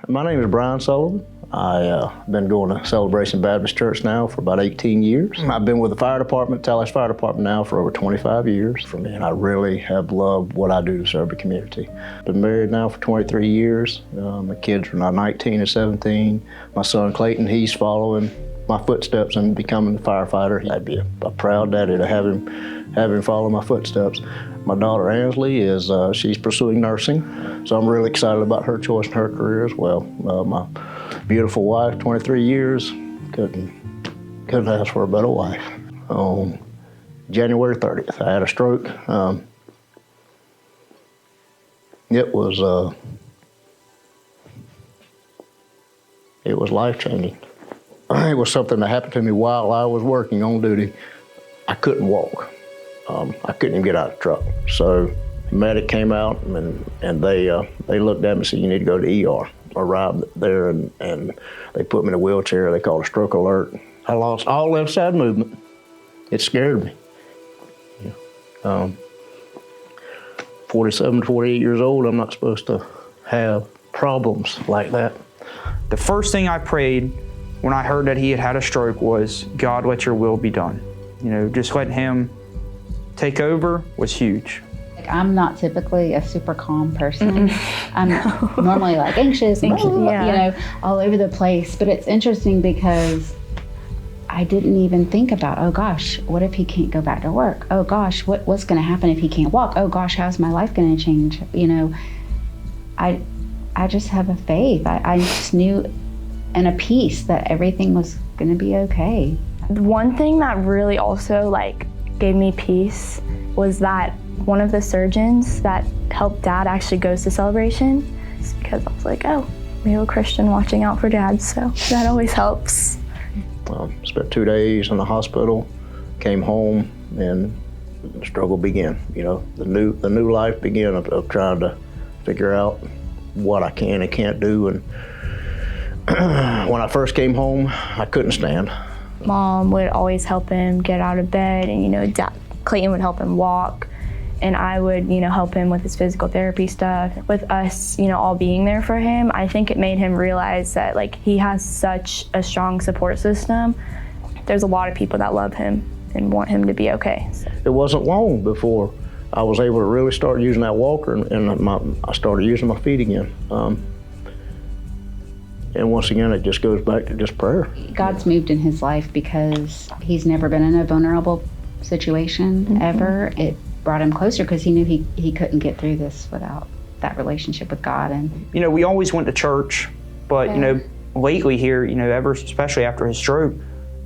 My name is Brian Sullivan. I've been going to Celebration Baptist Church now for about 18 years. I've been with the fire department, Tallahassee Fire Department now for over 25 years. For me, and I really have loved what I do to serve the community. Been married now for 23 years. My kids are now 19 and 17. My son Clayton, he's following my footsteps in becoming a firefighter. I'd be a proud daddy to have him follow my footsteps. My daughter Ansley she's pursuing nursing, so I'm really excited about her choice and her career as well. My beautiful wife, 23 years, couldn't ask for a better wife. On January 30th, I had a stroke. It was life-changing. It was something that happened to me while I was working on duty. I couldn't walk. I couldn't even get out of the truck. So the medic came out and they looked at me and said, "You need to go to ER." I arrived there and they put me in a wheelchair. They called a stroke alert. I lost all left side movement. It scared me. 47 to 48 years old, I'm not supposed to have problems like that. The first thing I prayed when I heard that he had had a stroke was, "God, let your will be done." Just letting him take over was huge. I'm not typically a super calm person. I'm normally like anxious, and, all over the place. But it's interesting because I didn't even think about, oh gosh, what if he can't go back to work? Oh gosh, what's going to happen if he can't walk? Oh gosh, how's my life going to change? I just have a faith. I just knew and a peace that everything was going to be okay. One thing that really also gave me peace was that one of the surgeons that helped Dad actually goes to Celebration. It's because I was like, oh, we have a Christian watching out for Dad, so that always helps. Spent 2 days in the hospital, came home, and the struggle began. The new life began of trying to figure out what I can and can't do. And when I first came home, I couldn't stand. Mom would always help him get out of bed, and Dad, Clayton would help him walk, and I would help him with his physical therapy stuff. With us all being there for him, I think it made him realize that he has such a strong support system. There's a lot of people that love him and want him to be okay. It wasn't long before I was able to really start using that walker, and I started using my feet again. And once again, it just goes back to just prayer. God's moved in his life because he's never been in a vulnerable situation ever. It brought him closer because he knew he couldn't get through this without that relationship with God. And we always went to church, but lately here, especially after his stroke,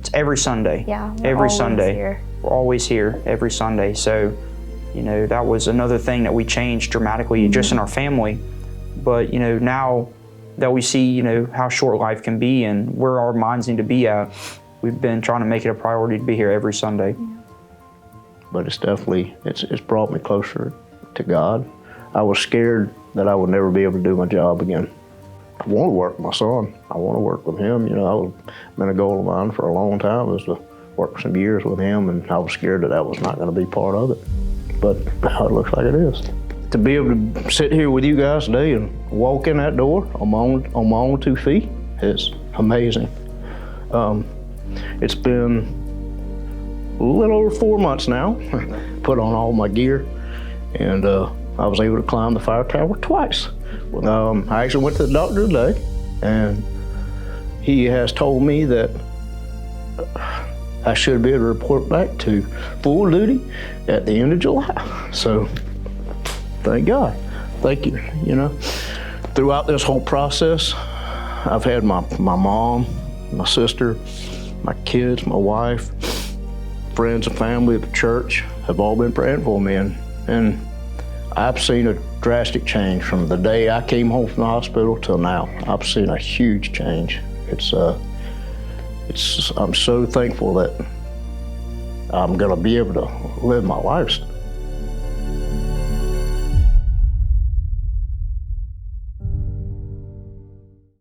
it's every Sunday. Yeah, every Sunday. Here. We're always here every Sunday. So, that was another thing that we changed dramatically just in our family. But now that we see, how short life can be and where our minds need to be at, we've been trying to make it a priority to be here every Sunday. But it's definitely, it's brought me closer to God. I was scared that I would never be able to do my job again. I want to work with my son. I want to work with him. Been a goal of mine for a long time was to work some years with him, and I was scared that was not going to be part of it. But now it looks like it is. To be able to sit here with you guys today and walk in that door on my own 2 feet is amazing. It's been a little over 4 months now. Put on all my gear, and I was able to climb the fire tower twice. I actually went to the doctor today, and he has told me that I should be able to report back to full duty at the end of July. So, thank God. Thank you. Throughout this whole process, I've had my mom, my sister, my kids, my wife, friends and family at the church have all been praying for me, and I've seen a drastic change from the day I came home from the hospital till now. I've seen a huge change. I'm so thankful that I'm gonna be able to live my life